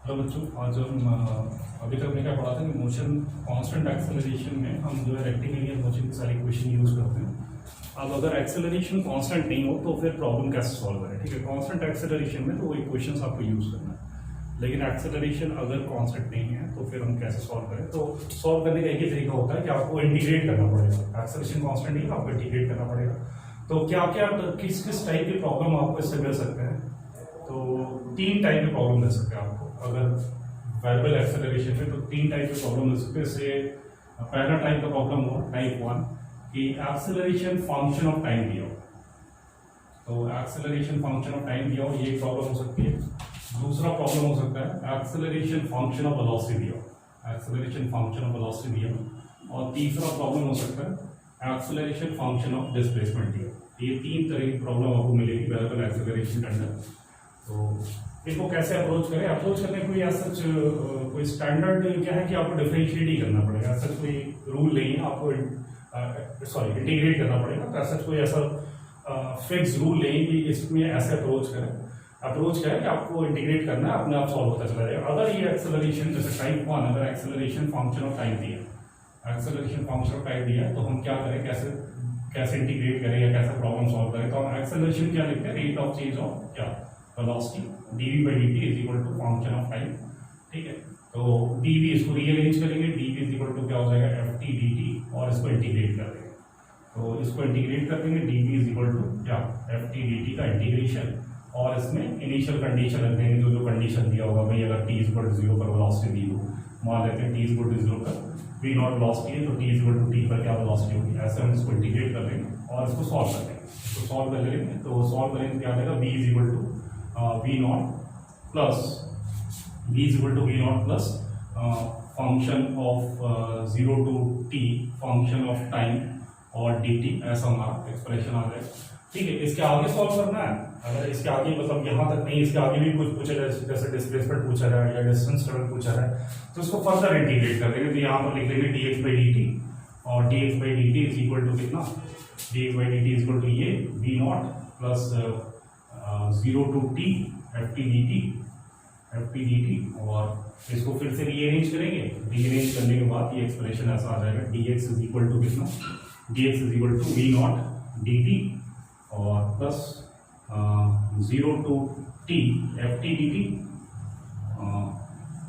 Hello बच्चों, आज हम अभी तक हमने क्या पढ़ा था कि मोशन कांस्टेंट एक्सेलरेशन में हम जो है रेक्टिलिनियर मोशन की सारी इक्वेशन यूज करते हैं। अब अगर एक्सेलरेशन कांस्टेंट नहीं हो तो फिर प्रॉब्लम कैसे सॉल्व करें। ठीक है, कांस्टेंट एक्सेलरेशन में तो वो इक्वेशंस आपको यूज करना है, लेकिन एक्सेलरेशन अगर कांस्टेंट नहीं है तो फिर हम कैसे सॉल्व करें। तो सॉल्व करने का एक ही तरीका होता है कि आपको इंटीग्रेट करना पड़ेगा। एक्सेलरेशन कांस्टेंट नहीं है, आपको इंटीग्रेट करना पड़ेगा। तो क्या क्या किस किस टाइप के प्रॉब्लम आपको इससे मिल सकते हैं। तो तीन टाइप के प्रॉब्लम मिल सकते हैं आपको अगर वेरिएबल एक्सेलरेशन में, तो तीन टाइप के प्रॉब्लम मिल सकते हैं। इससे पहला टाइप का प्रॉब्लम हुआ टाइप 1 कि एक्सेलरेशन फंक्शन ऑफ टाइम दिया हो। तो एक्सेलरेशन फंक्शन ऑफ टाइम दिया हो, ये प्रॉब्लम हो सकती है। दूसरा प्रॉब्लम हो सकता है एक्सेलरेशन फंक्शन ऑफ वेलोसिटी दिया हो, एक्सेलरेशन फंक्शन ऑफ वेलोसिटी दिया हो। और तीसरा प्रॉब्लम हो सकता है एक्सेलरेशन फंक्शन ऑफ डिस्प्लेसमेंट दिया हो। ये तीन तरह की प्रॉब्लम आपको मिलेगी वेरिएबल एक्सेलरेशन के अंदर। तो इनको कैसे अप्रोच करें। अप्रोच करने कोई ऐसा कोई स्टैंडर्ड क्या है कि आपको डिफरेंशिएट ही करना पड़ेगा, ऐसा कोई रूल नहीं है। आपको इंटीग्रेट करना पड़ेगा। तो ऐसा कोई ऐसा फिक्स रूल नहीं कि इसमें ऐसे अप्रोच करें। अप्रोच क्या है कि आपको इंटीग्रेट करना है, अपने आप सॉल्व होता चला जाएगा। अगर ये एक्सेलरेशन जैसे टाइप 1 अगर एक्सेलरेशन फंक्शन ऑफ टाइम दिया, एक्सेलरेशन फंक्शन ऑफ टाइम दिया, तो हम क्या करें, कैसे इंटीग्रेट करें या कैसे प्रॉब्लम सॉल्व करें। तो हम एक्सेलरेशन क्या लिखते हैं, रेट ऑफ चेंज ऑफ क्या velocity dv by dt is equal to function of time. ठीक है, तो dv इसको रीअरेंज करेंगे, dv इज इक्वल टू क्या हो जाएगा ft dt, और इसको इंटीग्रेट कर देंगे। तो इसको इंटीग्रेट कर देंगे, dv इज इक्वल टू क्या ft dt का इंटीग्रेशन, और इसमें इनिशियल कंडीशन रख देंगे जो कंडीशन दिया होगा। भाई अगर t इज इक्वल टू 0 पर वेलोसिटी दी हो, मान लेते हैं t इज इक्वल टू 0 पर v नॉट वेलोसिटी है, तो t is equal to t पर क्या वेलोसिटी होगी। ऐसे हम इसको इंटीग्रेट कर देंगे और इसको सॉल्व कर देंगे। इसको सॉल्व कर लेंगे तो सॉल्व करेंगे क्या आएगा, v is equal to v naught plus v is equal to v naught plus function of 0 to t function of time और dt, ऐसा हमारा एक्सप्रेशन आ जाएगा। ठीक है, इसके आगे सॉल्व करना है। अगर इसके आगे मतलब यहाँ तक नहीं, इसके आगे भी कुछ पूछा जाए जैसे डिस्प्लेसमेंट पूछा जाए या डिस्टेंस ट्रेवल पूछा जाए, तो इसको फर्दर इंटीग्रेट कर देंगे। तो यहाँ पर लिख लेंगे dx by dt, और dx by dt is equal to कितना, dx by dt is equal to ये v naught plus 0 to t ft dt, और इसको फिर से रीअरेंज करेंगे। रीअरेंज करने के बाद ये एक्सप्रेशन ऐसा आ जाएगा, dx इज इक्वल टू कितना, dx is equal to v naught dt और plus 0 to t ft dt,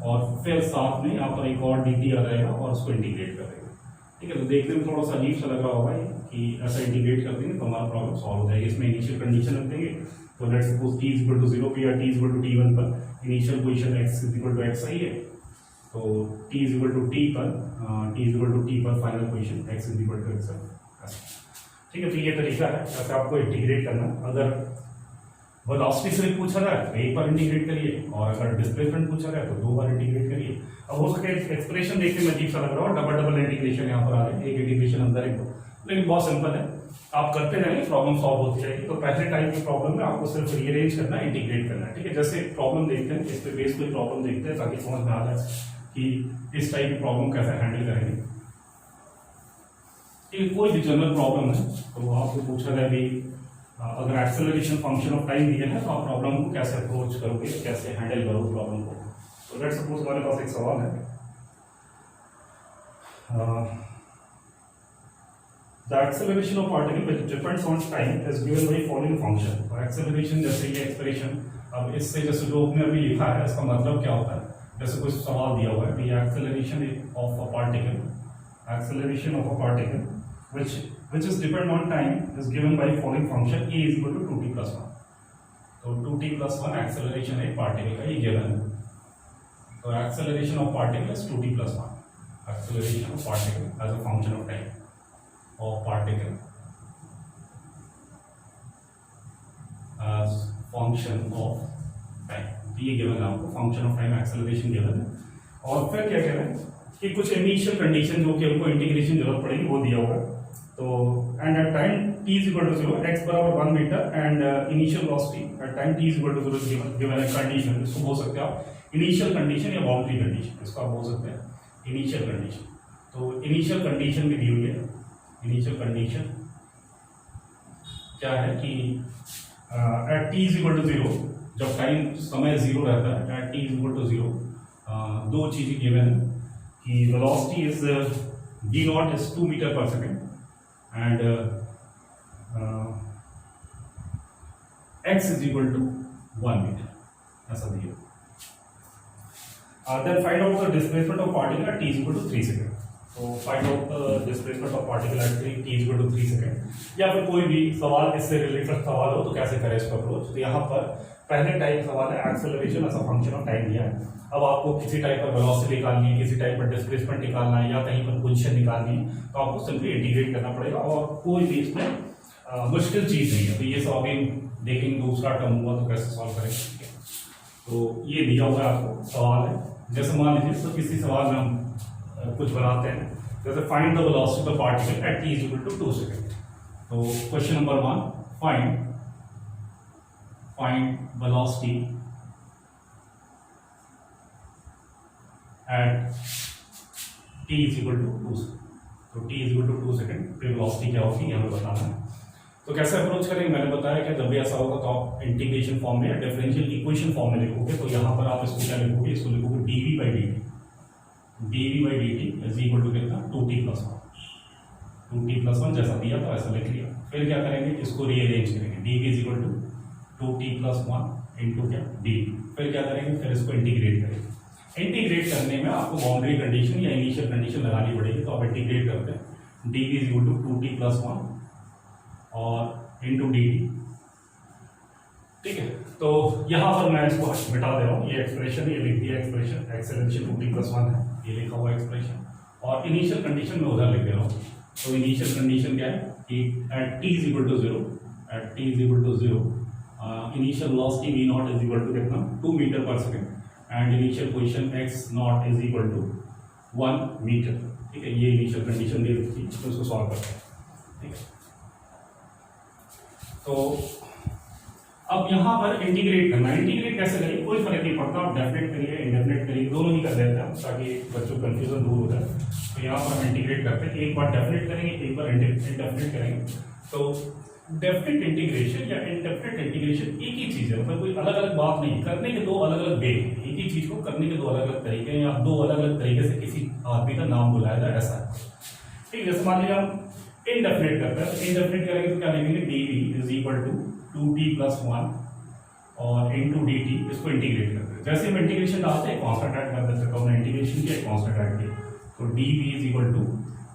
और फिर साथ में यहाँ पर एक और dt आ जाएगा और उसको इंटीग्रेट कर देंगे। ठीक है, तो देखने में थोड़ा सा अजीब सा लग रहा होगा कि ऐसा इंटीग्रेट कर देंगे तो हमारा प्रॉब्लम सॉल्व हो जाएगी। इसमें इनिशियल कंडीशन रख देंगे। तो let's suppose t is equal to 0 पे या t is equal to t1 पर initial position x is equal to x सही है, तो t is equal to t पर final position x is equal to x है। ठीक है, तो ये तरीका है ऐसे आपको इंटीग्रेट करना। अगर वेलोसिटी से पूछा जाए तो एक बार इंटीग्रेट करिए, और अगर डिस्प्लेसमेंट पूछा जाए तो 2 बार इंटीग्रेट करिए। अब हो सके एक्सप्रेशन देखने में अजीब सा लग रहा हो, डबल इंटीग्रेशन यहाँ पर आ रहा है, एक इंटीग्रेशन अंदर एक, लेकिन बहुत सिंपल है। आप करते रहेंगे, प्रॉब्लम सॉल्व होती जाएगी। तो पहले टाइप की प्रॉब्लम में आपको सिर्फ रीअरेंज करना है, इंटीग्रेट करना है। ठीक है, जैसे प्रॉब्लम देखते हैं, इस पे बेस कोई प्रॉब्लम देखते हैं ताकि समझ में आ जाए कि इस टाइप की प्रॉब्लम कैसे हैंडल करेंगे। कोई भी जनरल प्रॉब्लम है तो आपको पूछा जाए भी अगर एक्सेलरेशन फंक्शन ऑफ टाइम दिया है तो आप प्रॉब्लम को कैसे अप्रोच करोगे, कैसे हैंडल करोगे प्रॉब्लम को। तो लेट्स सपोज हमारे पास एक सवाल है, the acceleration of particle which depends on time is given by following function। तो acceleration जैसे ये एक्सप्रेशन, अब इससे जैसे जो आपने अभी लिखा है इसका मतलब क्या होता है, जैसे कोई सवाल दिया हुआ है कि acceleration of a particle which is depend on time is given by following function a is equal to 2t plus 1। तो 2t plus 1 acceleration एक पार्टिकल का ये गिवन है। तो acceleration of particle is 2t plus 1, acceleration of particle as a function of time of particle as function of time। ये given है आपको, function of time acceleration given है। और फिर क्या कह रहे हैं कि कुछ इनिशियल कंडीशन जो कि हमको इंटीग्रेशन जरूरत पड़ेगी वो दिया होगा। तो and at time t is equal to 0 x बराबर 1 metre and initial velocity at time t is equal to 0 given है कंडीशन। इसको बोल सकते हैं आप इनिशियल कंडीशन या बाउंड्री कंडीशन, इसको आप बोल सकते हैं इनिशियल कंडीशन। तो इनिशियल कंडीशन भी दी हुई है। इनिशियल कंडीशन क्या है कि at t is equal to 0 जब टाइम समय जीरो रहता है eight T is equal to zero, दो चीज़ें गिवन है कि velocity is v not is 2 metre per second and x is equal to 1 metre, ऐसा दिया। Then find out the displacement of particle at t is equal to 3 second. तो find out the displacement of particle at t is equal to 3 second. या फिर कोई भी सवाल इससे related सवाल हो तो कैसे करें इसका अप्रोच। तो यहाँ पर पहले टाइप सवाल है acceleration as a function of time दिया है। अब आपको किसी टाइप पर वेलोसिटी निकालनी है, किसी टाइप पर डिस्प्लेसमेंट निकालना है या कहीं पर पोजीशन निकालनी है, तो आपको सिंपली इंटीग्रेट करना पड़ेगा और कोई भी इसमें मुश्किल चीज़ नहीं है। तो ये सब अभी देखेंगे, दूसरा टर्म हुआ तो कैसे सॉल्व करेंगे। तो ये दिया हुआ है आपको सवाल है, जैसे मान लीजिए तो किसी सवाल में हम कुछ बनाते हैं, जैसे find the velocity of particle at t is equal to 2 second. तो question number 1, find velocity at t is equal to 2 second. तो t is equal to 2 second पे वेलोसिटी क्या होगी हमें बताना है। तो कैसे अप्रोच करेंगे, मैंने बताया कि जब भी ऐसा होगा तो आप इंटीग्रेशन फॉर्म में या डिफरेंशियल इक्वेशन फॉर्म में लिखोगे। तो यहाँ पर आप इसको क्या लिखोगे, इसको लिखोगे dv by dt is equal to कितना 2t प्लस 1, 2t प्लस 1 जैसा दिया तो ऐसा लिख लिया। फिर क्या करेंगे, इसको रीअरेंज करेंगे, dv is equal to 2t plus 1 into क्या dt। फिर क्या करेंगे, फिर इसको इंटीग्रेट करेंगे। इंटीग्रेट करने में आपको बाउंड्री कंडीशन या इनिशियल कंडीशन लगानी पड़ेगी। तो आप इंटीग्रेट करते हैं, dv is equal to 2t plus 1 और इंटू डी टी, ठीक है। तो यहाँ पर मैं इसको मिटा दे रहा हूँ, ये एक्सप्रेशन ये लिख दिया एक्सप्रेशन, एक्सेलरेशन 2t प्लस 1 है, ये लिखा हुआ एक्सप्रेशन, और इनिशियल कंडीशन में उधर लिख दे रहा हूँ। तो इनिशियल कंडीशन क्या है कि at t is equal to 0, at t is equal to 0 initial velocity v not is equal to कितना 2 metre per second and initial position x naught is equal to 1 metre, ठीक है। ये initial condition दे रखी है, तो इसको solve करते हैं, ठीक है। तो अब यहाँ पर इंटीग्रेट करना है। इंटीग्रेट कैसे करिए, कोई फर्क नहीं पड़ता, आप डेफिनेट करिए इंडेफिनेट करिए, दोनों ही कर देते हैं ताकि बच्चों को कंफ्यूजन दूर हो जाए। तो यहाँ पर हम इंटीग्रेट करते हैं, एक बार डेफिनेट करेंगे, एक बार इंडेफिनेट करेंगे। तो डेफिनेट इंटीग्रेशन या इनडेफिनेट इंटीग्रेशन एक ही चीज़ है, मतलब कोई अलग अलग बात नहीं, करने के दो अलग अलग वे हैं। एक ही चीज़ को करने के दो अलग अलग तरीके हैं, या दो अलग अलग तरीके से किसी आदमी का नाम बुलाया जाए, ऐसा है, ठीक है। जैसे मान लीजिए हम इनडेफिनेट करते हैं, तो इनडेफिनेट करेंगे तो क्या लिखेंगे, dv is equal to 2t plus 1 और इंटू डी टी, इसको इंटीग्रेट करते हैं। जैसे हम इंटीग्रेशन डालते हैं कॉन्स्टेंट ऐड कर देते हैं, तो हमने इंटीग्रेशन किया कॉन्स्टेंट ऐड किया, तो dv is equal to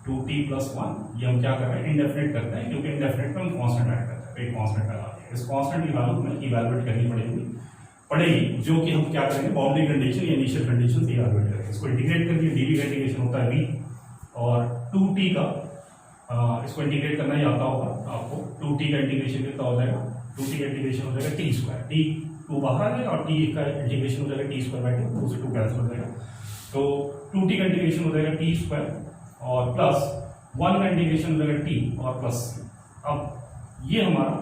2t plus 1। ये हम क्या कर रहे हैं, इंडेफिनेट करते हैं, क्योंकि इंडेफिनेट में हम कॉन्स्टेंट ऐड करते हैं, एक कॉन्स्टेंट लगा दिया। इस कॉन्स्टेंट की वैल्यू हमें इवैल्यूएट करनी पड़ेगी, जो कि हम क्या करेंगे, बाउंड्री कंडीशन या इनिशियल कंडीशन से इवैल्यूएट करेंगे। इसको इंटीग्रेट करके dv का इंटीग्रेशन होता है v, और 2t का इसको इंटीग्रेट करना ही आता होगा आपको। 2t का इंटीग्रेशन कितना हो जाएगा, 2t का इंटीग्रेशन हो जाएगा t स्क्वायर, t 2 बाहर आ जाएगा और t का इंटीग्रेशन हो जाएगा t स्क्वायर बाई 2, 2 से 2 कैंसिल हो जाएगा। तो 2t का इंटीग्रेशन हो जाएगा t स्क्वायर और प्लस 1 का इंटीग्रेशन हो जाएगा t और प्लस। अब ये हमारा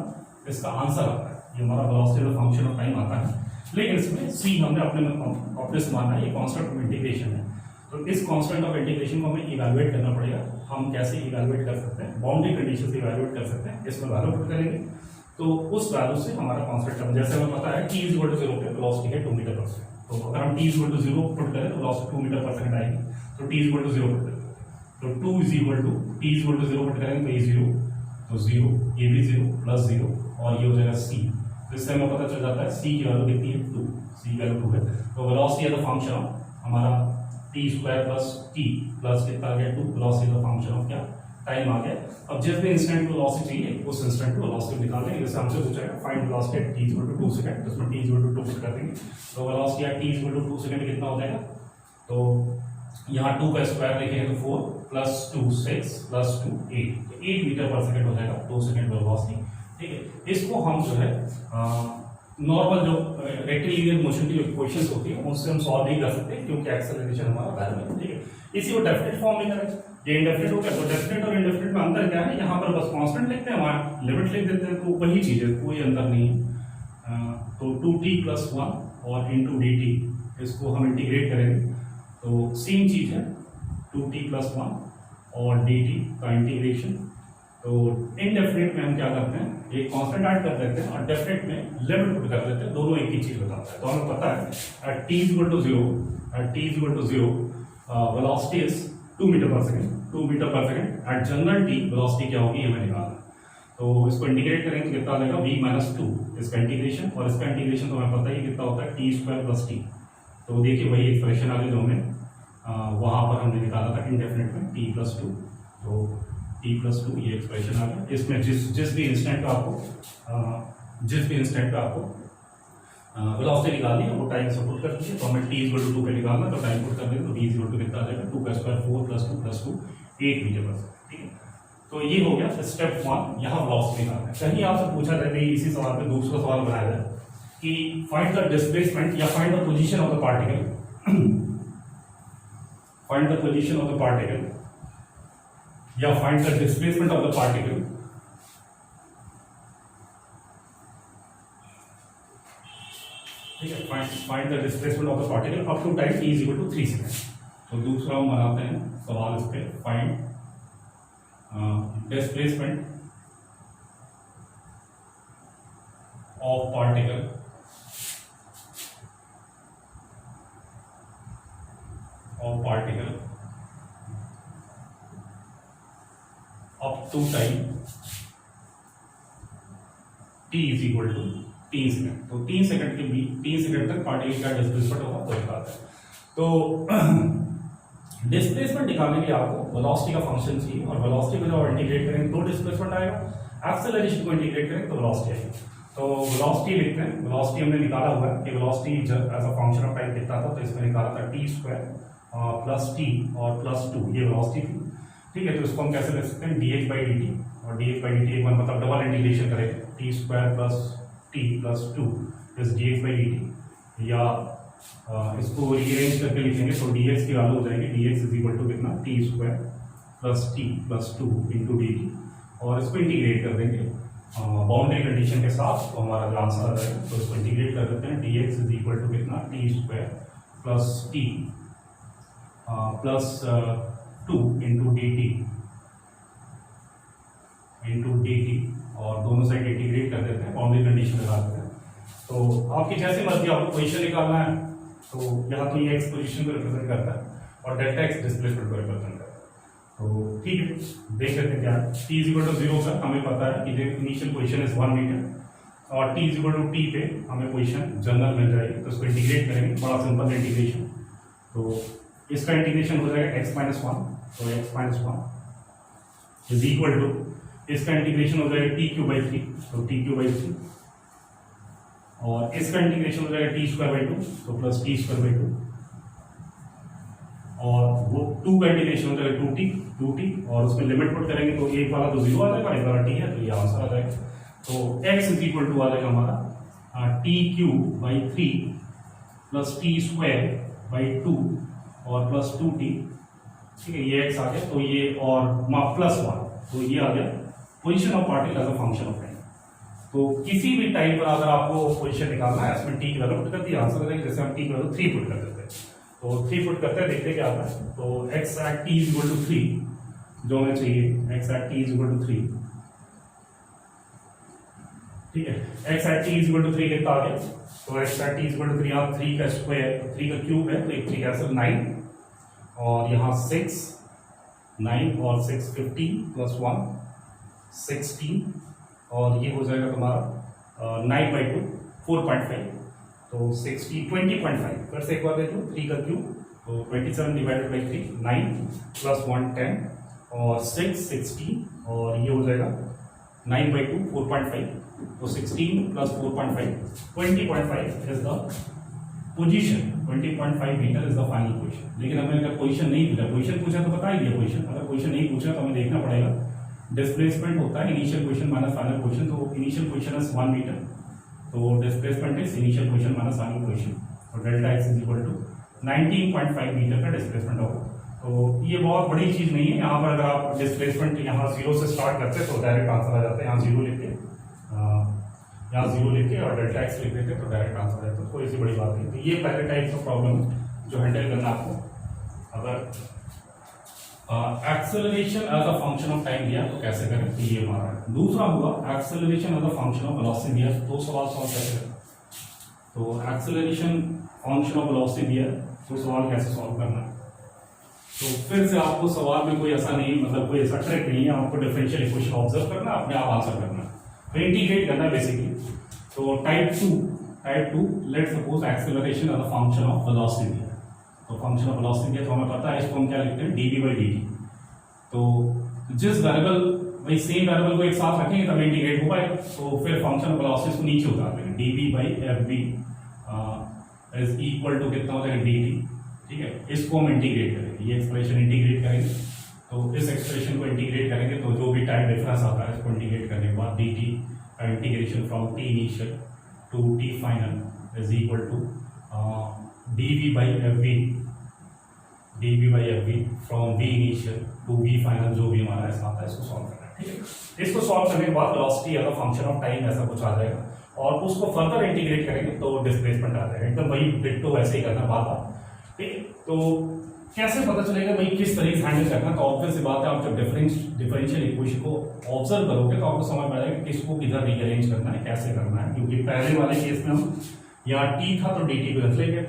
इसका आंसर आता है, ये हमारा velocity of function of time आता है। लेकिन इसमें c हमने अपने से माना है, ये कांस्टेंट ऑफ इंटीग्रेशन है। तो इस कांस्टेंट ऑफ इंटीग्रेशन को हमें इवैल्यूएट करना पड़ेगा। हम कैसे इवैल्यूएट कर सकते हैं, बाउंड्री कंडीशन से इवैल्यूएट कर सकते हैं। इसमें वैल्यू पुट करेंगे तो उस वैल्यू से हमारा कांस्टेंट, जैसे हमें पता है t इज इक्वल टू 0 पे वेलोसिटी है 2 मीटर पर सेकंड, तो अगर हम t is equal to 0 put करें तो वेलोसिटी 2 मीटर पर सेकंड आएगी। तो t is equal to 0 put करें तो 2 is equal to t is equal to 0 put करेंगे तो ये 0, तो 0, ये भी 0 प्लस 0 और ये हो जाएगा c। तो इससे हमें पता चल जाता है c की वैल्यू कितनी है, 2, c की वैल्यू 2 है। तो velocity as a function of हमारा t square plus t plus कितना आ गया 2, वेलोसिटी का फंक्शन ऑफ क्या टाइम आ गया। अब जिस भी इंस्टेंट को वेलोसिटी चाहिए उस इंस्टेंट को वेलोसिटी निकाल देंगे। जैसे हमसे पूछा है find velocity at t equal to 2 second, तो इसमें t इक्वल टू 2 पुट कर देंगे, तो velocity at t equal to 2 second कितना हो जाएगा। तो यहाँ 2 का स्क्वायर लिखेंगे तो 4 प्लस 2 6 प्लस 2 8, तो 8 मीटर पर सेकंड हो जाएगा 2 सेकंड वेलोसिटी, ठीक है। इसको हम जो है नॉर्मल जो रेक्टिलिनियर मोशन की जो इक्वेशंस होती है उससे हम सॉल्व नहीं कर सकते, क्योंकि एक्सेलरेशन हमारा वैल्यू है, ठीक है। इसी को डेफिनेट फॉर्म में करें, ये इंडेफिनेट हो गया, तो डेफिनेट और इंडेफिनेट में अंतर क्या है, यहाँ पर बस कांस्टेंट लिखते हैं, वहाँ लिमिट लिख देते हैं, तो वही चीज़ है, कोई अंतर नहीं है। तो 2t प्लस 1 और इंटू डी टी, इसको हम इंटीग्रेट करेंगे तो सेम चीज़ है, 2t प्लस 1 और डी टी का इंटीग्रेशन तो इनडेफिनेट में हम क्या करते हैं, एक कांस्टेंट ऐड कर देते हैं और डेफिनेट में लिमिट पुट कर देते हैं, दोनों एक ही चीज बताता है। तो हमें पता है at t equal to 0 velocity is 2 metre per second, 2 metre per second. At general t velocity क्या होगी ये हमें निकालना है। तो इसको इंटीग्रेट करेंगे तो कितना आ जाएगा v माइनस 2 इसका इंटीग्रेशन, और इसका इंटीग्रेशन तो हमें पता ही कितना होता है t स्क्वायर प्लस t। तो देखिए वही एक्सप्रेशन आ गई जो हमें वहां पर हमने निकाला था इनडेफिनेट में t प्लस 2। तो t प्लस 2 ये एक्सप्रेशन आ गया। इसमें जिस भी इंस्टेंट पे आपको वेलोसिटी निकालनी है वो टाइम सपोर्ट कर दीजिए। तो हमें t इक्वल टू 2 पे निकालना, तो टाइम पुट कर देंगे तो t इक्वल टू कितना आ जाएगा 2 का square 4 plus 2 plus 2 8 metre per second. ठीक है, तो ये हो गया स्टेप 1, यहाँ वेलोसिटी निकालना है। कहीं आपसे पूछा जाए कि इसी सवाल पे दूसरा सवाल बनाया जाए कि फाइंड द डिस्प्लेसमेंट या find the position of the particle, find the position of the particle या find the displacement of the particle ठीक है, find the displacement of the particle up to time t is equal to 3 second. तो दूसरा हम बनाते हैं सवाल इस पे, find displacement of particle up to time t is equal to 3 second. तो 3 सेकंड के बीच 3 सेकंड तक पार्टिकल का डिस्प्लेसमेंट होगा वो निकालते हैं। तो डिस्प्लेसमेंट निकालने के लिए आपको वेलोसिटी का फंक्शन चाहिए, और वेलोसिटी को जब इंटीग्रेट करेंगे तो डिस्प्लेसमेंट आएगा, एक्सेलरेशन को इंटीग्रेट करेंगे तो वेलोसिटी आएगी। तो वेलोसिटी लिखते हैं, वेलोसिटी हमने निकाला हुआ है कि velocity as a function of time कितना था, तो इसमें निकाला था t स्क्वायर प्लस t और प्लस 2 ये वेलोसिटी थी। ठीक है, तो इसको हम कैसे लिख सकते हैं dh बाई dt, और dh बाई dt एक बार मतलब डबल इंटीग्रेशन करेंगे t square plus t plus 2 is dh by dt, या इसको रीअरेंज करके लिखेंगे तो dx की वैल्यू हो जाएगी dx इज इक्वल टू कितना t square plus t plus 2 into dt, और इसको इंटीग्रेट कर देंगे बाउंड्री कंडीशन के साथ, तो हमारा जो आंसर आ जाएगा। तो इसको इंटीग्रेट कर देते हैं dx इज इक्वल टू कितना t square plus t plus 2 into dt और दोनों साइड इंटीग्रेट कर देते हैं, बाउंड्री कंडीशन लगा देते हैं। तो आपकी जैसी मर्जी, आपको पोजीशन निकालना है तो यहाँ तो ये एक्स पोजीशन को रिप्रेजेंट करता है और डेल्टा एक्स डिस्प्लेसमेंट को रिप्रेजेंट करता है। तो ठीक है, देख लेते हैं क्या t इज इक्वल टू 0 पर हमें पता है कि इनिशियल पोजीशन इज 1 मीटर, और t is equal to t पे हमें पोजीशन जनरल मिल जाएगी। तो इसको इंटीग्रेट करेंगे, बड़ा सिंपल इंटीग्रेशन। तो इसका इंटीग्रेशन हो जाएगा x माइनस 1, तो x minus 1 is equal to, इसका इंटीग्रेशन हो जाएगा t क्यू बाई 3, तो t क्यू बाई 3, और इसका इंटीग्रेशन हो जाएगा t स्क्वायर बाई 2, तो प्लस t स्क्वायर बाई 2, और वो 2 का इंटीग्रेशन हो जाएगा 2t, और उसमें लिमिट पुट करेंगे तो एक वाला तो 0 आ जाएगा, एक वाला t है, तो ये आंसर आ जाएगा। तो x इज इक्वल टू आ जाएगा हमारा t Q by 3 plus t square by 2 और प्लस 2t। ठीक है, ये x आ गया, तो ये और प्लस 1, तो ये आ गया position of particle as a function of time. तो किसी भी टाइम पर अगर आपको पोजीशन निकालना है, इसमें t की वैल्यू पुट करती है, आंसर आ जाएगा। जैसे हम t की वैल्यू 3 पुट कर देते हैं, तो 3 पुट करते हैं, देखते हैं क्या आता है। तो x at t is equal to 3 जो हमें चाहिए, x at t is equal to 3। ठीक है, x at t is equal to 3 कितना आ गया, तो x at t is equal to 3, यहाँ 3 का स्क्वायर, 3 का क्यूब है, तो 3 कैंसिल 9, और यहाँ 6, 9 और 6 15 प्लस 1 16, और ये हो जाएगा तुम्हारा 9 बाई 2 4.5, तो 60 20.5। फिर से एक बार देख लो, 3 का क्यूब तो 27 डिवाइडेड बाई 3 9 प्लस 1 10 और 6 16, और ये हो जाएगा 9 बाई 2 4.5, तो 16 plus 4.5 20.5 is the position, 20.5 metre is the final position. लेकिन हमें अगर पोजीशन नहीं पूछा, पोजीशन पूछा तो बता ही दिया पोजीशन, अगर पोजीशन नहीं पूछा तो हमें देखना पड़ेगा डिस्प्लेसमेंट होता है initial position minus final position. तो इनिशियल पोजीशन इज 1 मीटर, तो displacement is initial position minus final position, और delta X is equal to 19.5 metre का डिस्प्लेसमेंट होगा। तो ये बहुत बड़ी चीज नहीं है। यहाँ पर अगर आप डिस्प्लेसमेंट यहाँ 0 से स्टार्ट करते हैं तो डायरेक्ट आंसर आ जाता है, यहाँ 0 लिख के यहाँ 0 लिख के और डेल्टा एक्स लिख देते तो डायरेक्ट आंसर आ जाता है, कोई ऐसी बड़ी बात नहीं। तो ये पहले टाइप्स ऑफ प्रॉब्लम जो हैंडल करना आपको, acceleration as a function of time दिया तो कैसे करें, तो ये हमारा है। दूसरा हुआ acceleration as a function of velocity दिया, दो सवाल सॉल्व कैसे करें। तो एक्सेलरेशन फंक्शन ऑफ वेलोसिटी दिया तो सवाल कैसे सॉल्व करना है। तो फिर से आपको सवाल में कोई ऐसा नहीं, मतलब कोई ऐसा ट्रिक नहीं है, आपको डिफरेंशियल इक्वेशन ऑब्जर्व करना, अपने आप आंसर करना, तो इंटीग्रेट करना है बेसिकली। तो type two let suppose acceleration as a function of velocity दिया, तो फंक्शन ऑफ वेलोसिटी दिया तो हमें पता है इसको हम क्या लिखते हैं, dv by dt। तो जिस वेरिएबल भाई सेम वेरिएबल को एक साथ रखेंगे तब इंटीग्रेट हो पाएगा, तो फिर फंक्शन ऑफ वेलोसिटी को नीचे उतार देंगे, dv by fv is equal to कितना हो जाएगा dt, ठीक है। इसको हम इंटीग्रेट करेंगे, ये एक्सप्रेशन इंटीग्रेट करेंगे, तो इस एक्सप्रेशन को इंटीग्रेट करेंगे तो जो भी टाइम डिफरेंस आता है इसको इंटीग्रेट करने के बाद dt का integration from t initial to t final is equal to dv by fv from v initial to v final, जो भी हमारा ऐसा आता है इसको सॉल्व करना है, ठीक है। इसको सॉल्व करने के बाद velocity as a function of time ऐसा कुछ आ जाएगा, और उसको फर्दर इंटीग्रेट करेंगे तो डिस्प्लेसमेंट आ जाएगा, एकदम वही डिट्टो वैसे ही करना बार-बार, ठीक है। तो कैसे पता चलेगा भाई किस तरीके से हैंडल करना, तो ऑब्वियस सी बात है, आप जब डिफरेंशियल इक्वेशन को ऑब्जर्व करोगे तो आपको समझ में आएगा कि किसको किधर रीअरेंज करना है, कैसे करना है। क्योंकि पहले वाले केस में हम यहाँ t था तो dt को रख लेंगे,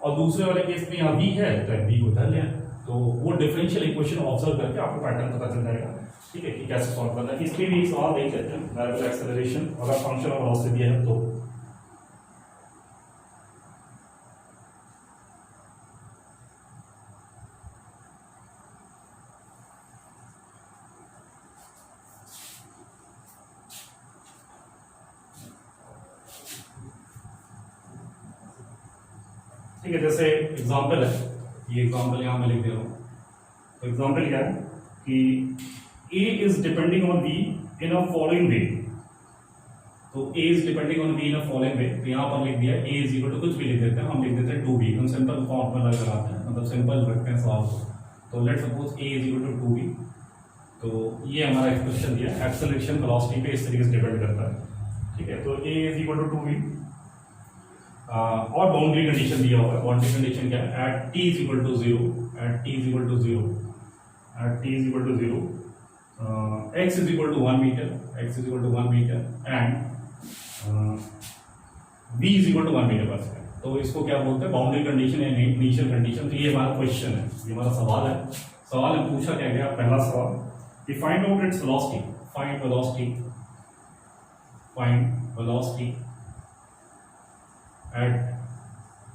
और दूसरे वाले केस में यहाँ v है तो v को धर लिया, तो वो डिफरेंशियल इक्वेशन ऑब्जर्व करके आपको पैटर्न पता चल जाएगा, ठीक है, कि कैसे सॉल्व करना है। इसमें भी एक सवाल देख लेते हैं, वेरिएबल एक्सेलरेशन अगर फंक्शन ऑफ वेलोसिटी दिया है तो ठीक है। जैसे एग्जांपल है, ये एग्जांपल यहाँ मैं लिख दे रहा हूँ, तो एग्जांपल क्या है कि a is depending on b in a following वे, तो a is depending on b in a following वे, तो यहाँ पर लिख दिया a इज इक्वल टू कुछ भी लिख देते हैं, हम लिख देते हैं 2b, हम सिंपल फॉर्म में लगाते हैं, मतलब सिंपल रखते हैं सवाल को। तो let suppose a is equal to 2b, तो ये हमारा एक्सप्रेशन दिया, एक्सेलरेशन वेलोसिटी पे इस तरीके से डिपेंड करता है, ठीक है। तो a is equal to 2b, और बाउंड्री कंडीशन दिया हुआ है, बाउंड्री कंडीशन क्या है, at t is equal to 0, at t is equal to 0, at t is equal to 0, x is equal to 1 metre, x is equal to 1 metre and v is equal to 1 metre per second. तो इसको क्या बोलते हैं, boundary condition या initial condition. तो ये हमारा question है, ये हमारा सवाल है। सवाल में पूछा क्या गया, पहला सवाल कि find out its velocity, find velocity, find velocity at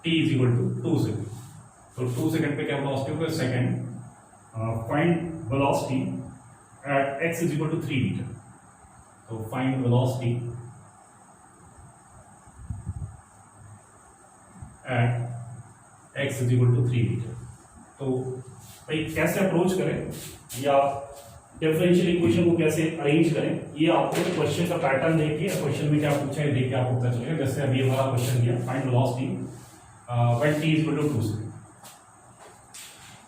t is equal to 2 second. तो 2 सेकेंड पे क्या वेलोसिटी होगा, second. Find velocity at x is equal to 3 metre, तो find velocity at x is equal to 3 metre. तो भाई कैसे approach करें या डिफरेंशियल इक्वेशन को कैसे अरेंज करें, ये आपको क्वेश्चन का पैटर्न देख के, क्वेश्चन में क्या पूछा है देख के आपको पता चलेगा। जैसे अभी हमारा क्वेश्चन दिया, find velocity when t is equal to 2 second,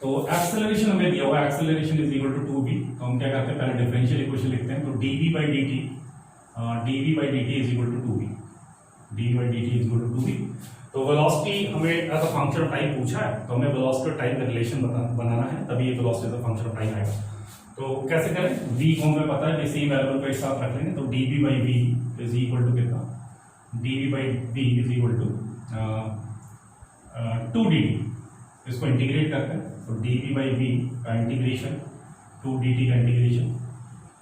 तो एक्सेलरेशन हमें दिया हुआ है, acceleration is equal to 2b, तो हम क्या करते हैं, पहले डिफरेंशियल इक्वेशन लिखते हैं, तो dv by dt is equal to 2b, dv by dt is equal to 2b। तो वेलोसिटी हमें as a function of time पूछा है, तो हमें वेलोसिटी और टाइम का रिलेशन बनाना है, तभी ये velocity as a function of time आएगा। तो कैसे करें, v को हमें पता है, इसी वेरिएबल को एक साथ रख लेंगे, तो dv by v is equal to कितना, dv by v is equal to 2dt, इसको इंटीग्रेट करते हैं, तो dv by v का इंटीग्रेशन 2dt का इंटीग्रेशन,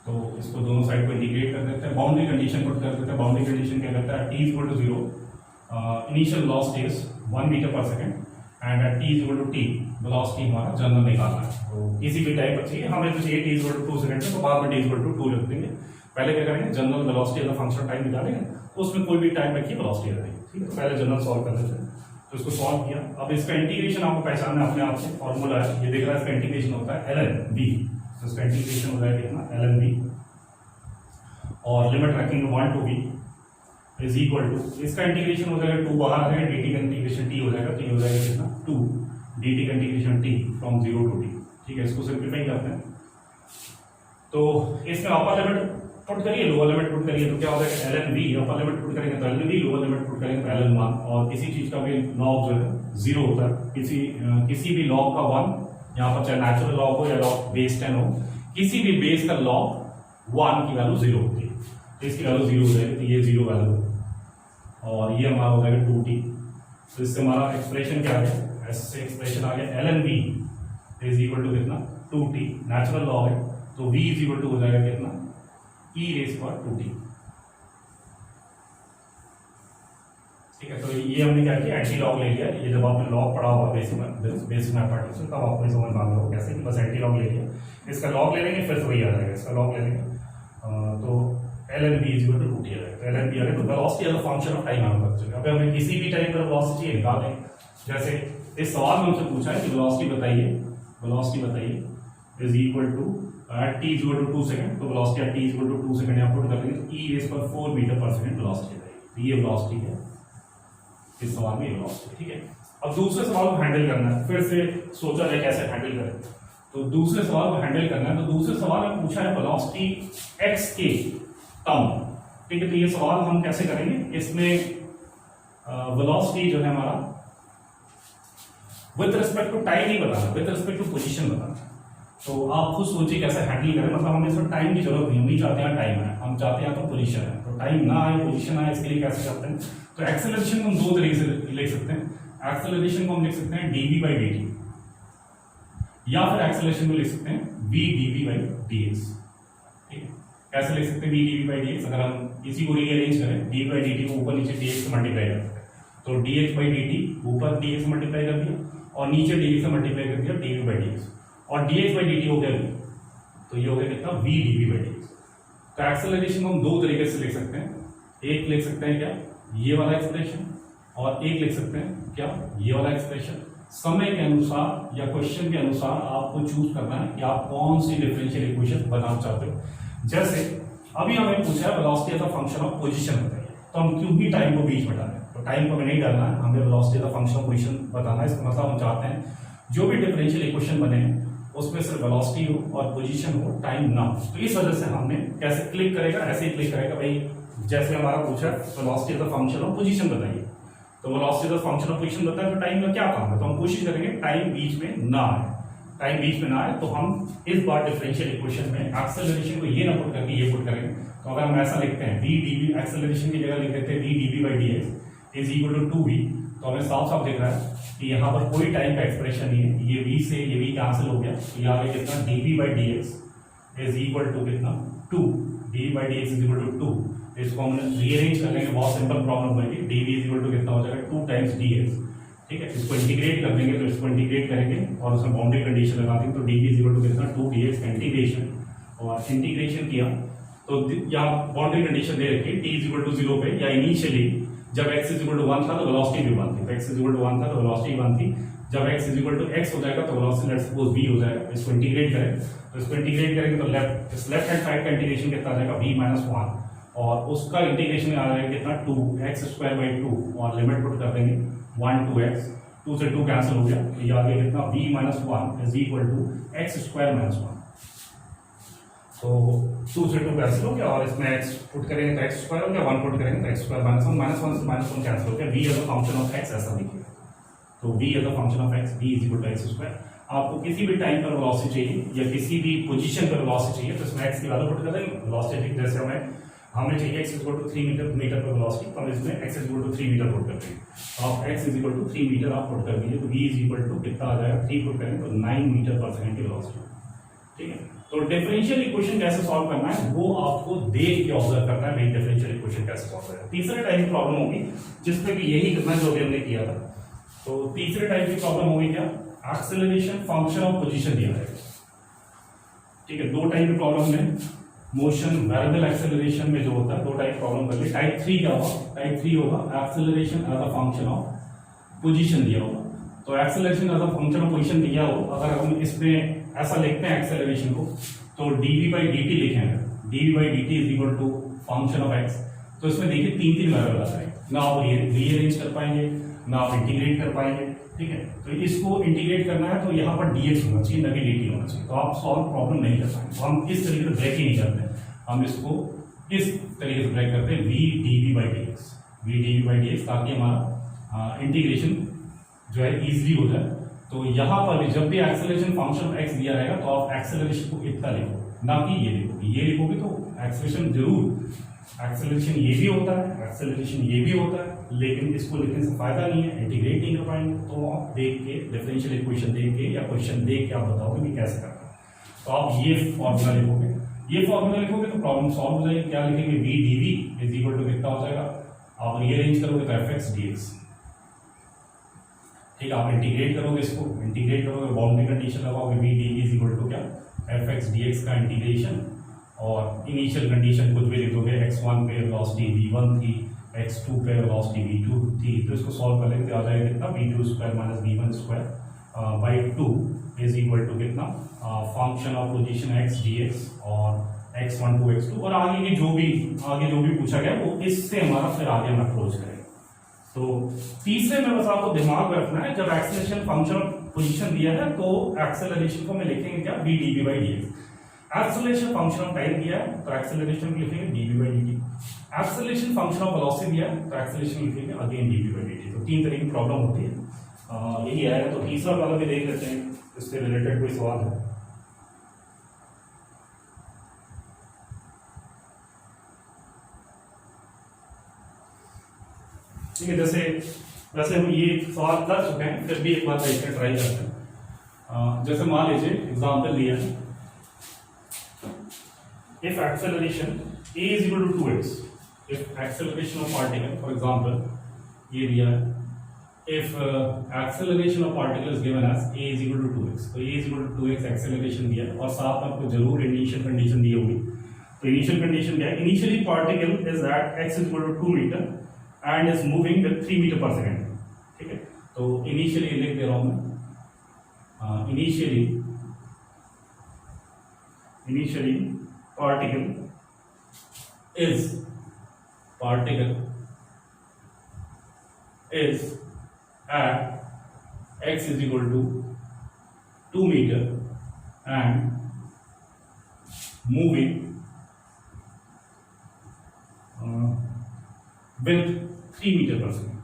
तो इसको दोनों साइड को इंटीग्रेट कर देते हैं, बाउंड्री कंडीशन पुट कर देते हैं। बाउंड्री कंडीशन क्या करता है, t is equal to 0, initial velocity is 1 metre per second and at t is equal to t, velocity हमारा जनरल निकालना है, तो किसी भी टाइप पर चाहिए हमें, तो चाहिए t is equal to 2 second, तो बाद में t इज इक्वल टू 2 लिख देंगे। पहले क्या करेंगे, general velocity as a function time निकालेंगे, तो उसमें कोई भी टाइम रखिए वेलोसिटी आ जाएगी, ठीक है। तो पहले जनरल सॉल्व कर लेते हैं, तो इसको सॉल्व किया। अब इसका इंटीग्रेशन आपको पहचानना अपने आप से, फॉर्मूला है, ये देख रहा है, इसका इंटीग्रेशन होता है ln v, तो इसका इंटीग्रेशन हो जाएगा कितना, ln v, और लिमिट रखेंगे 1 to v is equal to, इसका इंटीग्रेशन हो जाएगा 2 बाहर है, dt का इंटीग्रेशन t हो जाएगा, तो ये हो जाएगा कितना 2 dt का integration t from 0 to t, ठीक है। इसको सिंप्लीफाई करते हैं, तो इसमें अपर लिमिट पुट करिए, लोअर लिमिट पुट करिए, तो क्या हो जाएगा ln v, upper limit put करेंगे तो ln v, lower limit put करेंगे तो ln 1, और किसी चीज का भी लॉग जो है 0 होता है, किसी भी लॉग का 1 यहाँ पर चाहे नेचुरल लॉग हो या लॉग बेस 10 हो, किसी भी बेस का लॉग 1 की वैल्यू 0 होती है, तो इसकी वैल्यू 0 हो जाएगी, तो ये 0 वैल्यू और ये हमारा हो जाएगा 2t। तो इससे हमारा एक्सप्रेशन क्या आ गया, ऐसे एक्सप्रेशन आ गया ln v is equal to कितना 2t, नेचुरल लॉग है तो v इज इक्वल टू हो जाएगा कितना e रेज पावर 2t। ठीक है, तो ये हमने क्या किया, एंटी लॉग ले लिया। ये जब आपने लॉग पढ़ा हुआ बेसिक मैथमेटिक्स में तब आपको समझ में आ रहा होगा कैसे, कि बस एंटी लॉग ले लिया, इसका लॉग ले लेंगे फिर से वही आ जाएगा, इसका लॉग ले लेंगे तो ln v is equal to 2t आ जाएगा। तो ln v आ गया, तो velocity as a function of time हमें पता चलेगा। अब हमें किसी भी टाइम पर वेलोसिटी निकालें, जैसे इस सवाल में हमसे पूछा है कि वेलोसिटी बताइए is equal to at t is equal to 2 second, तो velocity at t is equal to 2 second यहाँ पुट कर देंगे, तो e रेज़ पर 4 मीटर पर सेकंड वेलोसिटी आएगी। ये वेलोसिटी है इस सवाल में, वेलोसिटी। ठीक है, अब दूसरे सवाल को हैंडल करना है, फिर से सोचा जाए कैसे हैंडल करें। तो दूसरे सवाल को हैंडल करना है, तो दूसरे सवाल में पूछा है वेलोसिटी x के टर्म। ठीक है, तो ये सवाल हम कैसे करेंगे, इसमें वेलोसिटी जो है हमारा विद रिस्पेक्ट टू टाइम ही बताना, विद रिस्पेक्ट टू पोजीशन बताना। तो आप खुद सोचिए कैसे हैंडल करें। मतलब हमें इसमें टाइम की जरूरत नहीं, हम नहीं चाहते हैं टाइम है, हम चाहते हैं तो पोजीशन है। तो टाइम ना आए पोजीशन आए, इसके लिए कैसे करते हैं, तो एक्सेलरेशन को हम दो तरीके से लिख सकते हैं। एक्सेलरेशन को हम लिख सकते हैं dv by dt, या फिर एक्सेलरेशन को लिख सकते हैं v dv by dx। ठीक है, कैसे लिख सकते हैं v dv by dx, अगर हम इसी को रीअरेंज करें, dv by dt को ऊपर नीचे dx से मल्टीप्लाई कर सकते हैं, तो dx by dt ऊपर dx से मल्टीप्लाई कर दिया और नीचे dx से मल्टीप्लाई कर दिया dv by dx, और dx by dt हो गया v, तो ये हो गया कितना v dv by dx। तो एक्सेलरेशन को हम दो तरीके से लिख सकते हैं, एक लिख सकते हैं क्या ये वाला एक्सप्रेशन, और एक लिख सकते हैं क्या ये वाला एक्सप्रेशन। समय के अनुसार या क्वेश्चन के अनुसार आपको चूज करना है कि आप कौन सी डिफरेंशियल इक्वेशन बनाना चाहते हो। जैसे अभी हमें पूछा है velocity as a function of position बताइए, तो हम क्यों भी टाइम को बीच में डालें, तो टाइम को हमें नहीं डालना है, हमें velocity as a function of position बताना है। इसका मतलब हम चाहते हैं जो भी डिफरेंशियल इक्वेशन बने उसमें सिर्फ वेलोसिटी हो और पोजीशन हो, टाइम ना हो। तो इस वजह से हमने कैसे क्लिक करेगा, ऐसे ही क्लिक करेगा भाई, जैसे हमारा पूछा velocity as a function of position बताइए, तो velocity as a function of position बताए तो टाइम का क्या काम है, तो हम कोशिश करेंगे टाइम बीच में ना आए। टाइम बीच में ना आए तो हम इस बार डिफरेंशियल इक्वेशन में एक्सेलरेशन को ये ना पुट करके ये पुट करेंगे। तो अगर हम ऐसा लिखते हैं v dv, एक्सेलरेशन की जगह लिख देते हैं v dv by dx is equal to 2v, तो हमें साफ साफ दिख रहा है कि यहाँ पर कोई टाइम का एक्सप्रेशन नहीं है, ये v से ये v कैंसिल हो गया, तो यहाँ पे कितना dv by dx is equal to कितना 2, dv by dx is equal to 2। इसको हम रीअरेंज कर लेंगे, बहुत सिंपल प्रॉब्लम बनेगी, dv इज इक्वल टू कितना हो जाएगा 2 टाइम्स dx। ठीक है, इसको इंटीग्रेट कर देंगे, तो इसको इंटीग्रेट करेंगे और उसमें बाउंड्री कंडीशन लगा देंगे, तो dv इज इक्वल टू कितना 2 dx इंटीग्रेशन, और इंटीग्रेशन किया तो यहाँ बाउंड्री कंडीशन दे रखी t इज इक्वल टू 0 पे, या इनिशियली जब x इज इक्वल टू 1 था तो वेलोसिटी भी 1 थी, तो x इज इक्वल टू 1 था तो वेलोसिटी 1 थी। जब x is equal to x हो जाएगा तो वेलोसिटी लेट्स सपोज v हो जाएगा। इसको इंटीग्रेट करें, तो इसको इंटीग्रेट करेंगे तो लेफ्ट हैंड साइड का इंटीग्रेशन कितना आ जाएगा v माइनस 1, और उसका इंटीग्रेशन आ जाएगा कितना 2x स्क्वायर बाई 2, और लिमिट पुट कर देंगे 1 to x, 2 से 2 कैंसिल हो गया, तो ये आ गया कितना v minus 1 is equal to x square minus 1। तो 2 से 2 कैंसिल हो गया, और इसमें x पुट करेंगे तो x स्क्वायर हो गया, 1 पुट करेंगे तो x स्क्वायर माइनस 1 से माइनस 1 कैंसिल हो गया, v as a function of x ऐसा लिखिए। तो v as a function of x, v is equal to x square. आपको किसी भी टाइम पर वेलोसिटी चाहिए या किसी भी पोजीशन पर वेलोसिटी चाहिए, तो इसमें x की वैल्यू पुट कर देंगे। वेलोसिटी जैसे हमें चाहिए x is equal to 3 metre पर वेलोसिटी, तो हम इसमें x is equal to 3 metre put कर देंगे। तो आप x is equal to 3 metre आप पुट कर दीजिए, तो v इज इक्वल टू कितना आ जाएगा 3 पुट करेंगे तो 9 मीटर पर सेकंड की वेलोसिटी। ठीक है, तो डिफरेंशियल इक्वेशन कैसे सॉल्व करना है वो आपको देख के ऑब्जर्व करना है, भाई डिफरेंशियल इक्वेशन कैसे सॉल्व करना है। तीसरे टाइप की प्रॉब्लम होगी जिसमें कि यही करना जो अभी हमने किया था। तो तीसरे टाइप की प्रॉब्लम होगी क्या, एक्सेलरेशन फंक्शन ऑफ पोजीशन दिया है। ठीक है, दो टाइप की प्रॉब्लम में मोशन वेरिएबल एक्सेलरेशन में जो होता है, दो टाइप प्रॉब्लम कर ली। टाइप 3 क्या होगा, टाइप 3 होगा acceleration as a function of position दिया होगा। तो acceleration as a function of position दिया हो, अगर हम इसमें ऐसा लिखते हैं एक्सेलरेशन को, तो dv by dt लिखेंगे, dv by dt is equal to function of x। तो इसमें देखिए 3 वेरिएबल आ जाएंगे, ना आप रीअरेंज कर पाएंगे ना आप इंटीग्रेट कर पाएंगे। ठीक है, तो इसको इंटीग्रेट करना है तो यहाँ पर dx होना चाहिए, ना कि dt होना चाहिए, तो आप सॉल्व प्रॉब्लम नहीं कर पाएंगे। तो हम इस तरीके से ब्रेक ही नहीं करते, हम इसको इस तरीके से ब्रेक करते हैं v dv by dx, v dv by dx, ताकि हमारा इंटीग्रेशन जो है इजीली हो जाए। तो यहाँ पर भी जब भी एक्सेलरेशन फंक्शन ऑफ एक्स दिया रहेगा तो आप एक्सेलरेशन को इतना लिखो, ना कि ये लिखोगे। ये लिखोगे तो एक्सेलरेशन जरूर, एक्सेलरेशन ये भी होता है, एक्सेलरेशन ये भी होता है, लेकिन इसको लिखने से फायदा नहीं है, इंटीग्रेट नहीं कर पाएंगे। तो आप देख के डिफरेंशियल इक्वेशन देख के या क्वेश्चन देख के आप बताओगे कि कैसे करना है। तो आप ये फॉर्मूला लिखोगे, ये फॉर्मूला लिखोगे तो प्रॉब्लम सॉल्व हो जाएगी। क्या लिखेंगे, v d v is equal to कितना हो जाएगा, आप रीअरेंज करोगे तो एफ एक्स डी एक्स। ठीक है, आप इंटीग्रेट करोगे, इसको इंटीग्रेट करोगे, बाउंड्री कंडीशन लगाओगे, v d v is equal to क्या, एफ एक्स डी एक्स का इंटीग्रेशन, और इनिशियल कंडीशन कुछ भी लिख दोगे, x1 पे वेलोसिटी v1 थी, x2 पे वेलोसिटी v2 थी, तो इसको सॉल्व कर लेंगे, आ जाएगा कितना, v2 square minus v1 square by 2 is equal to कितना, function of position x dx और x1 टू x2, और आगे जो भी पूछा गया वो इससे हमारा फिर आगे हम अप्रोच करेंगे। तो तीसरे में बस आपको दिमाग में रखना है, जब एक्सेलरेशन फंक्शन ऑफ पोजीशन दिया है तो एक्सेलरेशन को मैं लिखेंगे क्या, v dv by dx। Acceleration function of time दिया है तो एक्सेलरेशन को लिखेंगे dv by dt। Acceleration function of velocity दिया है तो एक्सेलरेशन लिखेंगे अगेन dv by dt। तो तीन तरह की प्रॉब्लम होती है, यही आएगा। तो तीसरा प्रॉब्लम भी देख लेते हैं, इससे रिलेटेड कोई सवाल है। ठीक है, वैसे हम ये सवाल कर चुके हैं, फिर भी एक बार देखकर ट्राई करते हैं। जैसे मान लीजिए एग्जांपल लिया है, if acceleration a is equal to 2x, if acceleration of particle, for example ये दिया है, if acceleration of particle is given as a is equal to 2x, तो a is equal to 2x acceleration दिया है, और साथ में आपको जरूर इनिशियल कंडीशन दी होगी। तो इनिशियल कंडीशन क्या है, initially particle is at x is equal to 2 metre and is moving with 3 metre per second. ठीक है, तो इनिशियली लिख दे रहा हूं मैं, initially particle is at x is equal to 2 meter and moving with 3 meter per second,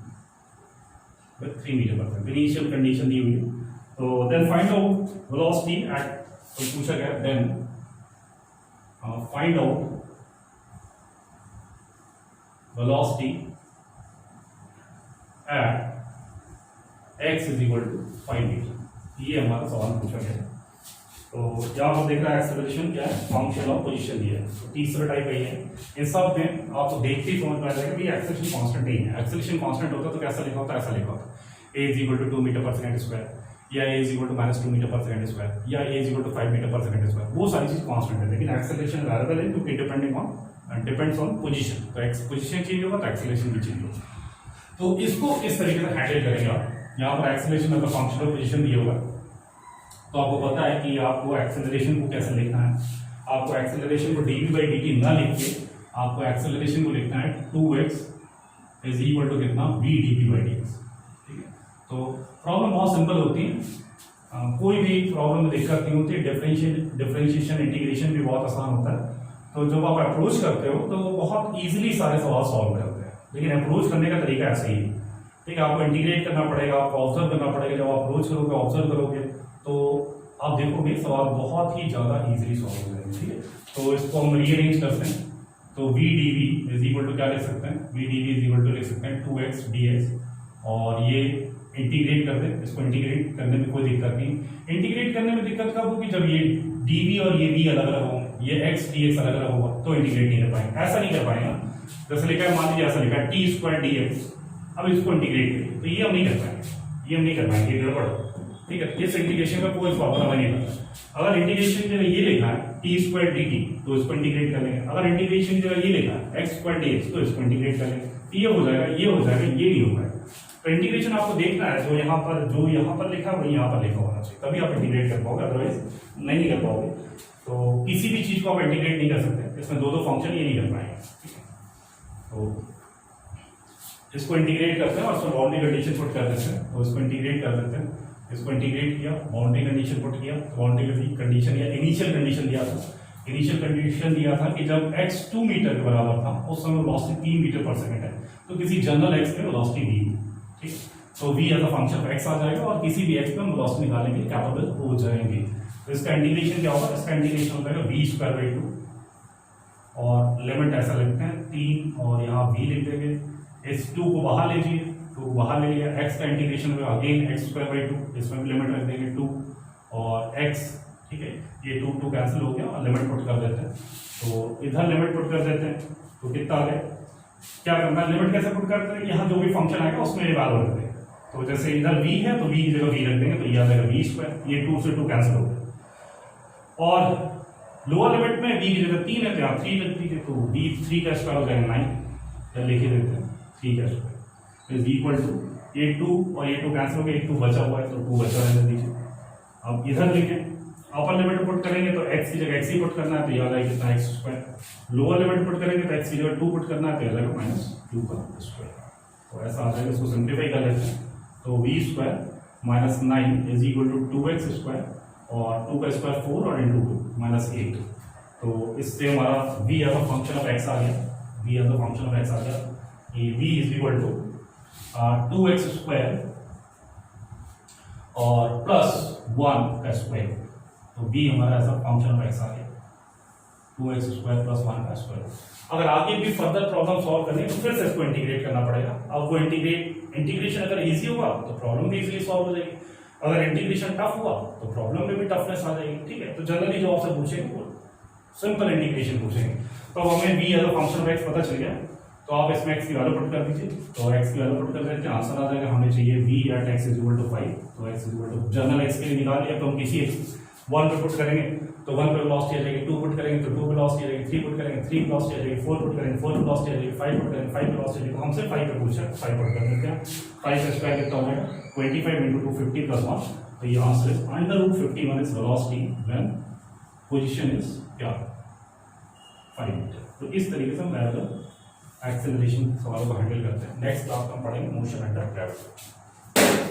initial condition दी हुई है। तो then find out velocity at, तो पूछा गया then find out velocity at x is equal to 5 metre, ये हमारा सवाल पूछा गया। तो यहाँ पर देख रहा है एक्सेलरेशन क्या है, फंक्शन ऑफ पोजीशन दिया है। तो तीसरा टाइप यही है, इन सब में आपको देखते ही समझ में आ जाएगा कि एक्सेलरेशन कांस्टेंट नहीं है। एक्सेलरेशन कांस्टेंट होता तो कैसा लिखा होता, ऐसा लिखा होता, a is equal to 2 metre per second square, या a is equal to -2 metre per second square, या a is equal to 5 metre per second square. वो सारी चीज कांस्टेंट है, लेकिन एक्सेलरेशन वेरिएबल है क्योंकि डिपेंड्स ऑन पोजीशन। तो पोजीशन चेंज होगा तो एक्सेलरेशन भी चेंज होगा। तो इसको इस तरीके से हैंडल करेंगे आप। यहाँ पर एक्सेलरेशन अगर फंक्शन ऑफ पोजीशन दिया होगा तो आपको पता है कि आपको एक्सेलरेशन को कैसे लिखना है। आपको एक्सेलरेशन को dv by dt ना लिख के आपको एक्सेलरेशन को लिखना है 2x इज इक्वल टू कितना, v dv by dx। ठीक है, तो प्रॉब्लम बहुत सिंपल होती है, कोई भी प्रॉब्लम में दिक्कत नहीं होती। डिफरेंशिएशन इंटीग्रेशन भी बहुत आसान होता है। तो जब आप अप्रोच करते हो तो बहुत ईजिली सारे सवाल सॉल्व हो जाते हैं, लेकिन अप्रोच करने का तरीका ऐसा ही है। ठीक है, आपको इंटीग्रेट करना पड़ेगा, आपको ऑब्जर्व करना पड़ेगा। जब आप अप्रोच करोगे, ऑब्जर्व करोगे, तो आप देखोगे सवाल बहुत ही ज्यादा इजीली सॉल्व हो जाएंगे। ठीक है, तो इसको हम रीअरेंज करते हैं। तो v dv is equal to क्या लिख सकते हैं, v dv is equal to लिख सकते हैं 2x dx, और ये इंटीग्रेट कर दें। इसको इंटीग्रेट करने में कोई दिक्कत नहीं। इंटीग्रेट करने में दिक्कत कब होगी, जब ये dv और ये v अलग अलग होंगे, ये x dx अलग अलग होगा तो इंटीग्रेट नहीं कर पाएंगे। ऐसा नहीं कर पाएंगे, जैसे लिखा है, मान लीजिए ऐसा लिखा है t स्क्वायर dx, अब इसको इंटीग्रेट करिए तो ये हम नहीं कर पाएंगे, ये हम नहीं कर पाएंगे, ये गड़बड़। ठीक है, इस इंटीग्रेशन का कोई फॉर्मूला नहीं होता। अगर इंटीग्रेशन जो ये लिखा है टी स्क्वायर डी टी तो इसको इंटीग्रेट कर लेंगे। अगर इंटीग्रेशन जो ये लिखा है एक्स स्क्वायर डी एक्स तो इसको इंटीग्रेट कर लेंगे, ये हो जाएगा, ये हो जाएगा, ये नहीं होगा। तो इंटीग्रेशन आपको देखना है, जो यहाँ पर लिखा है वही यहाँ पर लिखा होना चाहिए, तभी आप इंटीग्रेट कर पाओगे, अदरवाइज नहीं कर पाओगे। तो किसी भी चीज को आप इंटीग्रेट नहीं कर सकते, इसमें दो फंक्शन ये नहीं कर पाएंगे। तो इसको इंटीग्रेट करते हैं और उसमें बाउंड्री कंडीशन पुट कर देते हैं, तो इसको इंटीग्रेट कर देते हैं। इसको इंटीग्रेट किया, बाउंड्री कंडीशन पुट किया, बाउंड्री कंडीशन या इनिशियल कंडीशन दिया था। इनिशियल कंडीशन दिया था कि जब x 2 मीटर के बराबर था उस समय वेलोसिटी 3 मीटर पर सेकंड है, तो किसी जनरल x पे वेलोसिटी दी। ठीक, तो v as a function of x आ जाएगा और किसी भी x पे हम वेलोसिटी निकालने के लिए कैपेबल हो जाएंगे। तो इसका इंटीग्रेशन क्या होगा, इसका इंटीग्रेशन हो जाएगा v स्क्वायर बाई 2 और लिमिट ऐसा लिखते हैं 3 और यहाँ v लिख देंगे, इस 2 को बाहर लीजिए, 2 को बाहर ले लिया, x का इंटीग्रेशन होगा अगेन x स्क्वायर बाई 2, इसमें भी लिमिट रख देंगे 2 और x, ठीक है, ये 2 कैंसिल हो गया और लिमिट पुट कर देते हैं। तो इधर लिमिट पुट कर देते हैं तो कितना आ गया, क्या करना है लिमिट कैसे पुट करते हैं, यहाँ जो भी फंक्शन आएगा उसमें ये वैल्यू रख देंगे। तो जैसे इधर v है तो v की जगह v रख देंगे तो ये आ जाएगा v स्क्वायर, ये 2 से 2 कैंसिल हो गया और लोअर लिमिट में v की जगह 3 है तो यहाँ 3 रख दीजिए तो v 3 का स्क्वायर हो जाएगा 9, या लिख ही देते हैं 3 का स्क्वायर इज इक्वल टू ये 2 और ये 2 कैंसिल हो गया, एक 2 बचा हुआ है तो 2 बचा रहने दीजिए। अब इधर लिखें, अपर लिमिट पुट करेंगे तो x की जगह x ही पुट करना है तो ये आ जाएगा कितना x square, lower limit put करेंगे तो x की जगह 2 पुट करना है तो ये आ जाएगा -2 का स्क्वायर। तो ऐसा आ जाएगा, इसको सिंप्लीफाई कर लेते हैं तो v square minus 9 is equal to 2x square और 2 का स्क्वायर 4 और इंटू 2 -8। तो इससे हमारा v as a function of x आ गया, v as a function of x आ गया, ये v is equal to 2x square और प्लस 1 का स्क्वायर, तो v हमारा as a function of x आ गया 2x स्क्वायर प्लस 1 का स्क्वायर। अगर आगे भी फर्दर प्रॉब्लम सॉल्व करनी है तो फिर से इसको इंटीग्रेट करना पड़ेगा। अब वो इंटीग्रेशन अगर इजी हुआ तो प्रॉब्लम भी इजीली सॉल्व हो जाएगी, अगर इंटीग्रेशन टफ हुआ तो प्रॉब्लम में भी टफनेस आ जाएगी, ठीक है। तो जनरली जो आपसे पूछेंगे वो सिंपल इंटीग्रेशन पूछेंगे। तो अब हमें v as a function of x पता चल गया, तो आप इसमें x की वैल्यू पुट कर दीजिए, तो x की वैल्यू पुट कर देते हैं, आंसर आ जाएगा, हमें चाहिए v at x is equal to 5, तो x is equal to general x के लिए निकाल लिया, तो हम किसी 1 पे पुट करेंगे तो 1 पे वेलोसिटी आ जाएगी, 2 पुट करेंगे तो 2 पे वेलोसिटी आ जाएगी, 3 पुट करेंगे 3 पे वेलोसिटी आ जाएगी, 4 पुट करेंगे 4 पे वेलोसिटी आ जाएगी, 5 पुट करेंगे 5 पे वेलोसिटी आ जाएगी। तो हमसे 5 पे पूछा, 5 पुट कर देते हैं, 5 का स्क्वायर कितना हो जाएगा 25 into 250 plus 1, तो ये answer is √51 is velocity when position is क्या 5 मीटर। तो इस तरीके से हम एक्सेलरेशन सवालों को हैंडल करते हैं। नेक्स्ट क्लास में हम पढ़ेंगे मोशन अंडर ग्रेविटी।